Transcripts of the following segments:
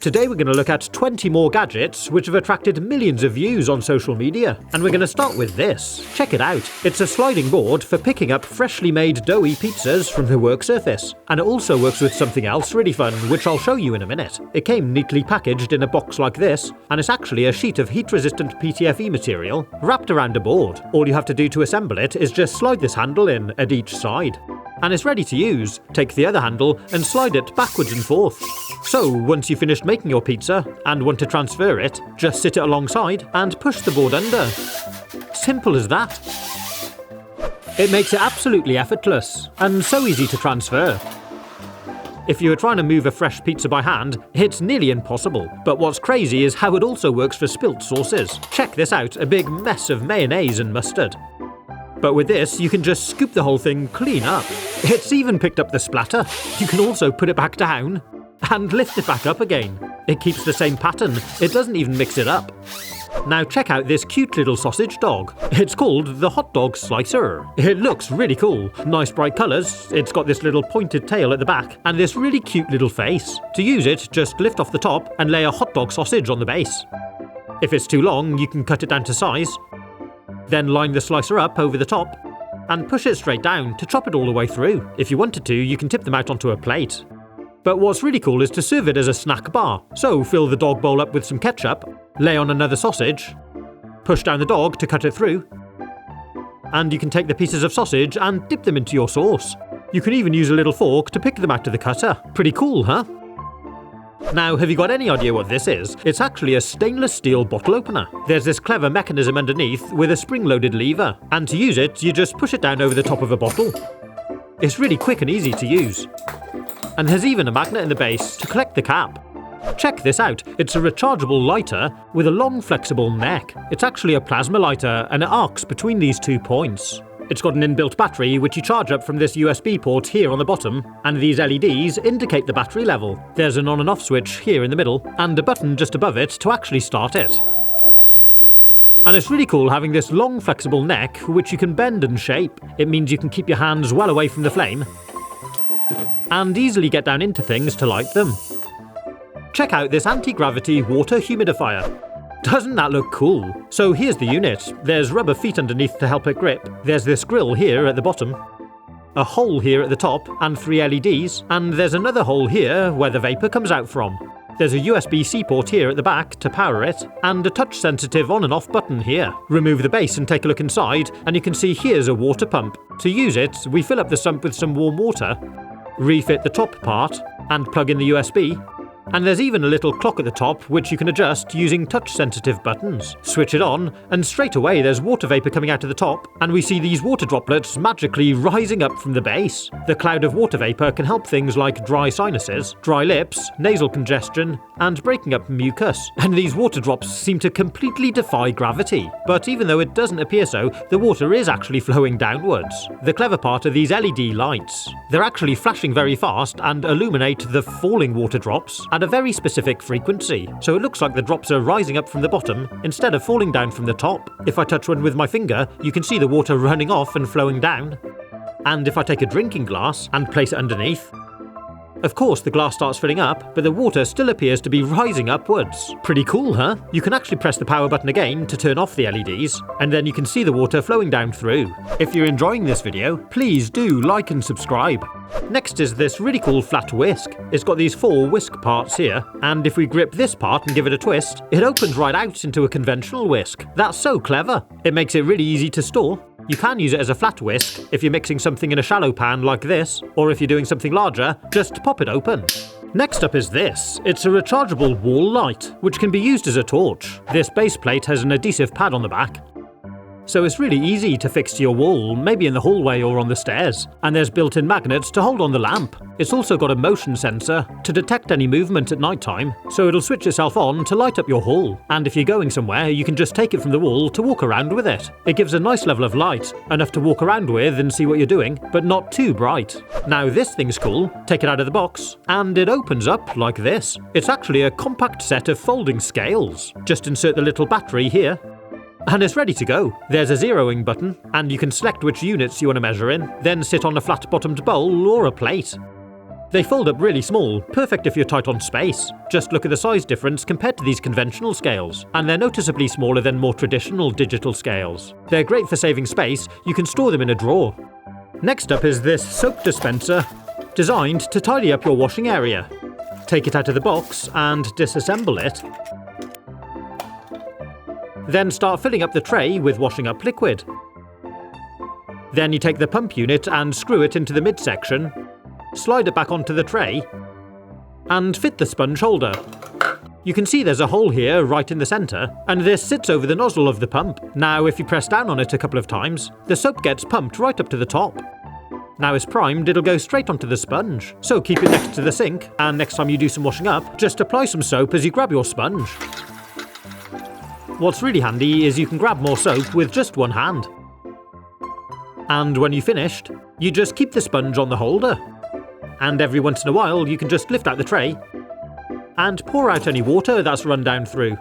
Today we're going to look at 20 more gadgets which have attracted millions of views on social media. And we're going to start with this. Check it out. It's a sliding board for picking up freshly made doughy pizzas from the work surface. And it also works with something else really fun, which I'll show you in a minute. It came neatly packaged in a box like this, and it's actually a sheet of heat-resistant PTFE material wrapped around a board. All you have to do to assemble it is just slide this handle in at each side. And it's ready to use. Take the other handle and slide it backwards and forth. So once you've finished making your pizza and want to transfer it, just sit it alongside and push the board under. Simple as that. It makes it absolutely effortless and so easy to transfer. If you were trying to move a fresh pizza by hand, it's nearly impossible. But what's crazy is how it also works for spilt sauces. Check this out, a big mess of mayonnaise and mustard. But with this, you can just scoop the whole thing clean up. It's even picked up the splatter. You can also put it back down and lift it back up again. It keeps the same pattern. It doesn't even mix it up. Now check out this cute little sausage dog. It's called the Hotdog Slicer. It looks really cool. Nice bright colours. It's got this little pointed tail at the back and this really cute little face. To use it, just lift off the top and lay a hot dog sausage on the base. If it's too long, you can cut it down to size. Then line the slicer up over the top and push it straight down to chop it all the way through. If you wanted to, you can tip them out onto a plate. But what's really cool is to serve it as a snack bar. So fill the dog bowl up with some ketchup, lay on another sausage, push down the dog to cut it through, and you can take the pieces of sausage and dip them into your sauce. You can even use a little fork to pick them out of the cutter. Pretty cool, huh? Now, have you got any idea what this is? It's actually a stainless steel bottle opener. There's this clever mechanism underneath with a spring-loaded lever, and to use it, you just push it down over the top of a bottle. It's really quick and easy to use. And there's even a magnet in the base to collect the cap. Check this out, it's a rechargeable lighter with a long flexible neck. It's actually a plasma lighter and it arcs between these 2 points. It's got an inbuilt battery which you charge up from this USB port here on the bottom, and these LEDs indicate the battery level. There's an on and off switch here in the middle, and a button just above it to actually start it. And it's really cool having this long flexible neck which you can bend and shape. It means you can keep your hands well away from the flame, and easily get down into things to light them. Check out this anti-gravity water humidifier. Doesn't that look cool? So here's the unit. There's rubber feet underneath to help it grip. There's this grill here at the bottom, a hole here at the top and 3 LEDs, and there's another hole here where the vapour comes out from. There's a USB-C port here at the back to power it, and a touch-sensitive on and off button here. Remove the base and take a look inside, and you can see here's a water pump. To use it, we fill up the sump with some warm water, refit the top part, and plug in the USB. And there's even a little clock at the top which you can adjust using touch-sensitive buttons. Switch it on, and straight away there's water vapour coming out of the top, and we see these water droplets magically rising up from the base. The cloud of water vapour can help things like dry sinuses, dry lips, nasal congestion, and breaking up mucus. And these water drops seem to completely defy gravity. But even though it doesn't appear so, the water is actually flowing downwards. The clever part are these LED lights. They're actually flashing very fast and illuminate the falling water drops at a very specific frequency, so it looks like the drops are rising up from the bottom instead of falling down from the top. If I touch one with my finger, you can see the water running off and flowing down. And if I take a drinking glass and place it underneath, of course the glass starts filling up, but the water still appears to be rising upwards. Pretty cool, huh? You can actually press the power button again to turn off the LEDs, and then you can see the water flowing down through. If you're enjoying this video, please do like and subscribe. Next is this really cool flat whisk. It's got these 4 whisk parts here, and if we grip this part and give it a twist, it opens right out into a conventional whisk. That's so clever. It makes it really easy to store. You can use it as a flat whisk if you're mixing something in a shallow pan like this, or if you're doing something larger, just pop it open. Next up is this. It's a rechargeable wall light, which can be used as a torch. This base plate has an adhesive pad on the back, so it's really easy to fix to your wall, maybe in the hallway or on the stairs. And there's built-in magnets to hold on the lamp. It's also got a motion sensor to detect any movement at night time, so it'll switch itself on to light up your hall. And if you're going somewhere, you can just take it from the wall to walk around with it. It gives a nice level of light, enough to walk around with and see what you're doing, but not too bright. Now this thing's cool. Take it out of the box, and it opens up like this. It's actually a compact set of folding scales. Just insert the little battery here, and it's ready to go. There's a zeroing button, and you can select which units you want to measure in, then sit on a flat-bottomed bowl or a plate. They fold up really small, perfect if you're tight on space. Just look at the size difference compared to these conventional scales, and they're noticeably smaller than more traditional digital scales. They're great for saving space, you can store them in a drawer. Next up is this soap dispenser, designed to tidy up your washing area. Take it out of the box and disassemble it. Then start filling up the tray with washing up liquid. Then you take the pump unit and screw it into the midsection, slide it back onto the tray, and fit the sponge holder. You can see there's a hole here right in the centre, and this sits over the nozzle of the pump. Now if you press down on it a couple of times, the soap gets pumped right up to the top. Now it's primed, it'll go straight onto the sponge. So keep it next to the sink, and next time you do some washing up, just apply some soap as you grab your sponge. What's really handy is you can grab more soap with just one hand. And when you've finished, you just keep the sponge on the holder. And every once in a while you can just lift out the tray and pour out any water that's run down through.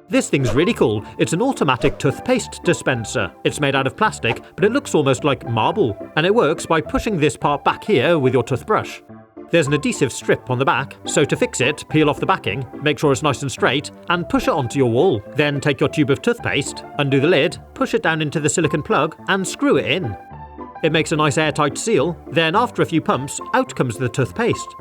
This thing's really cool. It's an automatic toothpaste dispenser. It's made out of plastic, but it looks almost like marble, and it works by pushing this part back here with your toothbrush. There's an adhesive strip on the back, so to fix it, peel off the backing, make sure it's nice and straight, and push it onto your wall. Then take your tube of toothpaste, undo the lid, push it down into the silicone plug, and screw it in. It makes a nice airtight seal, then after a few pumps, out comes the toothpaste.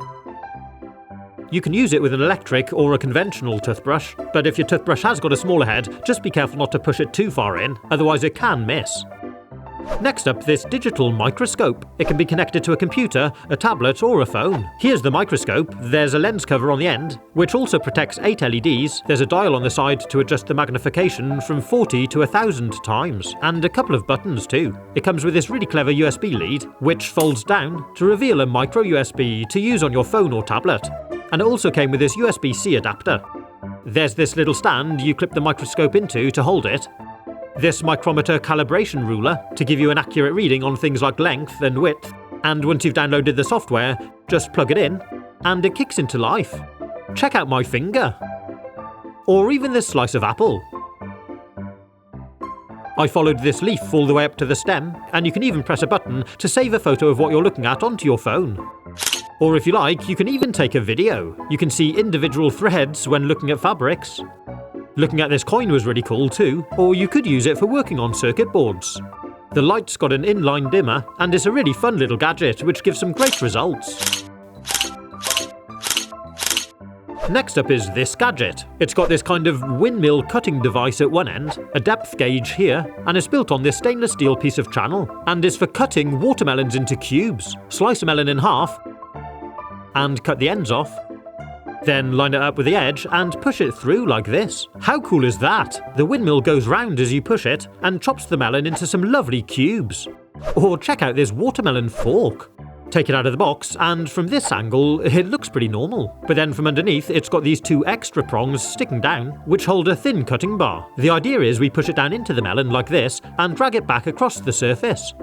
You can use it with an electric or a conventional toothbrush, but if your toothbrush has got a smaller head, just be careful not to push it too far in, otherwise it can miss. Next up, this digital microscope. It can be connected to a computer, a tablet or a phone. Here's the microscope. There's a lens cover on the end, which also protects 8 LEDs. There's a dial on the side to adjust the magnification from 40 to 1000 times, and a couple of buttons too. It comes with this really clever USB lead, which folds down to reveal a micro USB to use on your phone or tablet. And it also came with this USB-C adapter. There's this little stand you clip the microscope into to hold it. This micrometer calibration ruler to give you an accurate reading on things like length and width. And once you've downloaded the software, just plug it in, and it kicks into life. Check out my finger. Or even this slice of apple. I followed this leaf all the way up to the stem, and you can even press a button to save a photo of what you're looking at onto your phone. Or if you like, you can even take a video. You can see individual threads when looking at fabrics. Looking at this coin was really cool too, or you could use it for working on circuit boards. The light's got an inline dimmer, and it's a really fun little gadget which gives some great results. Next up is this gadget. It's got this kind of windmill cutting device at one end, a depth gauge here, and it's built on this stainless steel piece of channel, and is for cutting watermelons into cubes. Slice a melon in half, and cut the ends off. Then line it up with the edge and push it through like this. How cool is that? The windmill goes round as you push it and chops the melon into some lovely cubes. Or check out this watermelon fork. Take it out of the box, and from this angle it looks pretty normal. But then from underneath it's got these 2 extra prongs sticking down, which hold a thin cutting bar. The idea is we push it down into the melon like this and drag it back across the surface.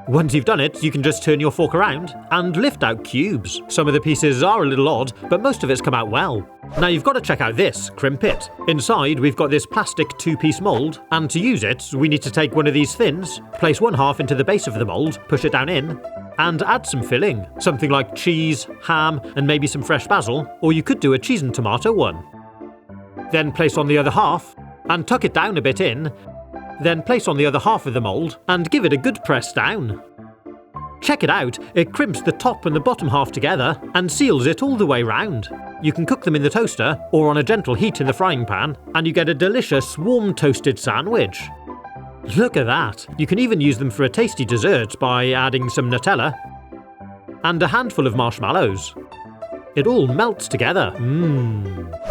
Once you've done it, you can just turn your fork around and lift out cubes. Some of the pieces are a little odd, but most of it's come out well. Now you've got to check out this Crimpit. Inside we've got this plastic 2-piece mould, and to use it we need to take one of these thins, place one half into the base of the mould, push it down in, and add some filling. Something like cheese, ham, and maybe some fresh basil, or you could do a cheese and tomato one. Then place on the other half, and tuck it down a bit in. Then place on the other half of the mould and give it a good press down. Check it out, it crimps the top and the bottom half together and seals it all the way round. You can cook them in the toaster or on a gentle heat in the frying pan, and you get a delicious warm toasted sandwich. Look at that! You can even use them for a tasty dessert by adding some Nutella and a handful of marshmallows. It all melts together.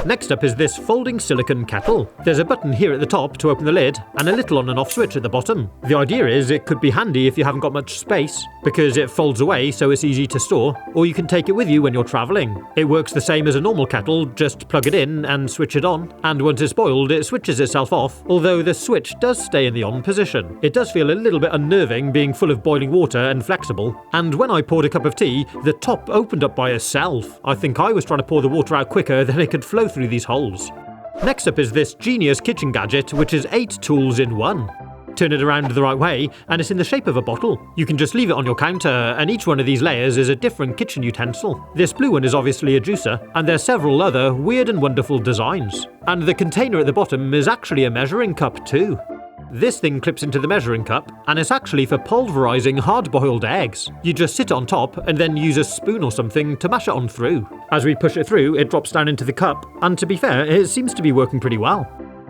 Next up is this folding silicone kettle. There's a button here at the top to open the lid, and a little on and off switch at the bottom. The idea is it could be handy if you haven't got much space, because it folds away so it's easy to store, or you can take it with you when you're travelling. It works the same as a normal kettle, just plug it in and switch it on, and once it's boiled it switches itself off, although the switch does stay in the on position. It does feel a little bit unnerving being full of boiling water and flexible, and when I poured a cup of tea, the top opened up by itself. I think I was trying to pour the water out quicker than it could flow through these holes. Next up is this genius kitchen gadget, which is 8 tools in one. Turn it around the right way, and it's in the shape of a bottle. You can just leave it on your counter, and each one of these layers is a different kitchen utensil. This blue one is obviously a juicer, and there's several other weird and wonderful designs. And the container at the bottom is actually a measuring cup too. This thing clips into the measuring cup, and it's actually for pulverizing hard-boiled eggs. You just sit on top and then use a spoon or something to mash it on through. As we push it through, it drops down into the cup, and to be fair, it seems to be working pretty well.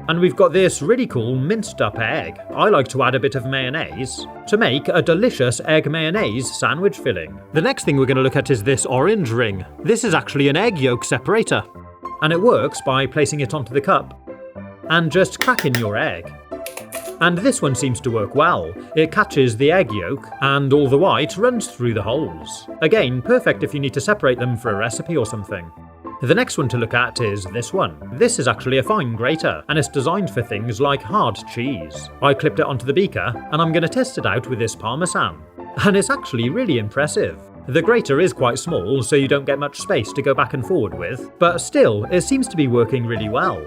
And we've got this really cool minced up egg. I like to add a bit of mayonnaise to make a delicious egg mayonnaise sandwich filling. The next thing we're going to look at is this orange ring. This is actually an egg yolk separator. And it works by placing it onto the cup and just cracking your egg. And this one seems to work well. It catches the egg yolk and all the white runs through the holes. Again, perfect if you need to separate them for a recipe or something. The next one to look at is this one. This is actually a fine grater, and it's designed for things like hard cheese. I clipped it onto the beaker, and I'm going to test it out with this parmesan. And it's actually really impressive. The grater is quite small, so you don't get much space to go back and forward with, but still, it seems to be working really well.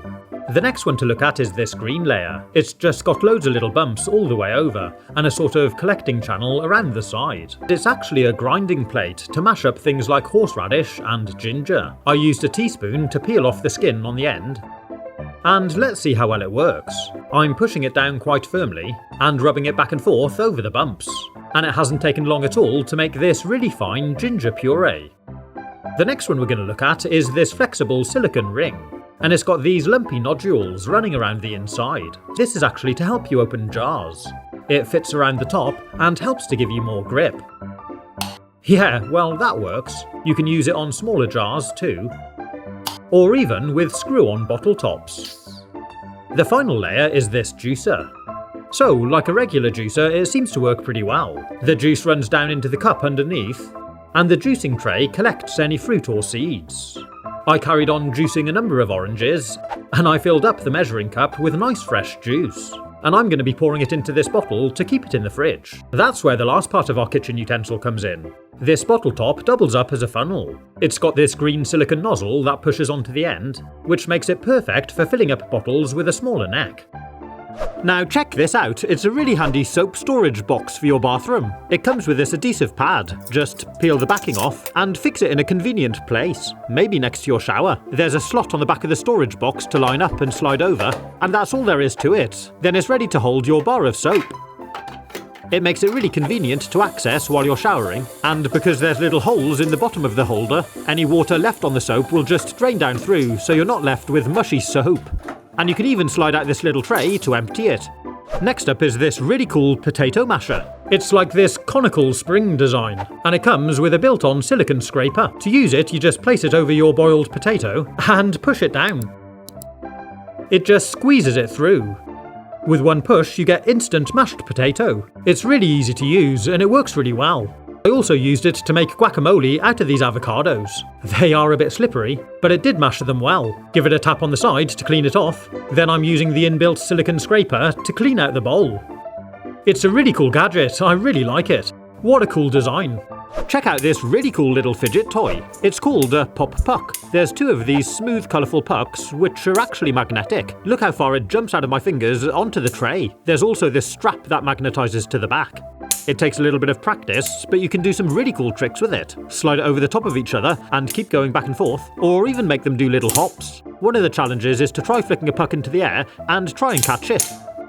The next one to look at is this green layer. It's just got loads of little bumps all the way over, and a sort of collecting channel around the side. It's actually a grinding plate to mash up things like horseradish and ginger. I used a teaspoon to peel off the skin on the end. And let's see how well it works. I'm pushing it down quite firmly, and rubbing it back and forth over the bumps. And it hasn't taken long at all to make this really fine ginger puree. The next one we're going to look at is this flexible silicone ring. And it's got these lumpy nodules running around the inside. This is actually to help you open jars. It fits around the top and helps to give you more grip. Yeah, well that works. You can use it on smaller jars too, or even with screw-on bottle tops. The final layer is this juicer. So, like a regular juicer, it seems to work pretty well. The juice runs down into the cup underneath, and the juicing tray collects any fruit or seeds. I carried on juicing a number of oranges, and I filled up the measuring cup with nice fresh juice. And I'm going to be pouring it into this bottle to keep it in the fridge. That's where the last part of our kitchen utensil comes in. This bottle top doubles up as a funnel. It's got this green silicone nozzle that pushes onto the end, which makes it perfect for filling up bottles with a smaller neck. Now check this out, it's a really handy soap storage box for your bathroom. It comes with this adhesive pad. Just peel the backing off and fix it in a convenient place, maybe next to your shower. There's a slot on the back of the storage box to line up and slide over, and that's all there is to it. Then it's ready to hold your bar of soap. It makes it really convenient to access while you're showering, and because there's little holes in the bottom of the holder, any water left on the soap will just drain down through, so you're not left with mushy soap. And you can even slide out this little tray to empty it. Next up is this really cool potato masher. It's like this conical spring design, and it comes with a built-on silicone scraper. To use it, you just place it over your boiled potato and push it down. It just squeezes it through. With one push, you get instant mashed potato. It's really easy to use, and it works really well. I also used it to make guacamole out of these avocados. They are a bit slippery, but it did mash them well. Give it a tap on the side to clean it off, then I'm using the inbuilt silicone scraper to clean out the bowl. It's a really cool gadget, I really like it. What a cool design. Check out this really cool little fidget toy. It's called a Pop Puck. There's two of these smooth, colourful pucks, which are actually magnetic. Look how far it jumps out of my fingers onto the tray. There's also this strap that magnetises to the back. It takes a little bit of practice, but you can do some really cool tricks with it. Slide it over the top of each other and keep going back and forth, or even make them do little hops. One of the challenges is to try flicking a puck into the air and try and catch it.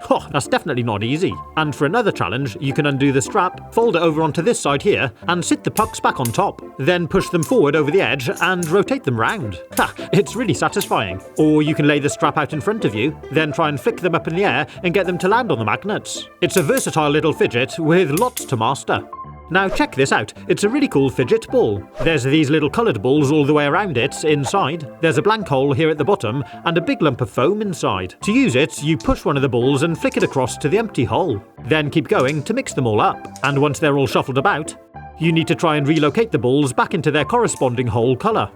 Oh, that's definitely not easy. And for another challenge, you can undo the strap, fold it over onto this side here, and sit the pucks back on top. Then push them forward over the edge and rotate them round. Ha! It's really satisfying. Or you can lay the strap out in front of you, then try and flick them up in the air and get them to land on the magnets. It's a versatile little fidget with lots to master. Now check this out, it's a really cool fidget ball. There's these little coloured balls all the way around it, inside. There's a blank hole here at the bottom, and a big lump of foam inside. To use it, you push one of the balls and flick it across to the empty hole. Then keep going to mix them all up. And once they're all shuffled about, you need to try and relocate the balls back into their corresponding hole colour.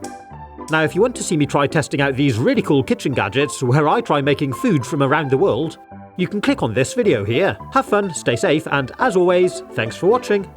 Now if you want to see me try testing out these really cool kitchen gadgets where I try making food from around the world, you can click on this video here. Have fun, stay safe, and as always, thanks for watching.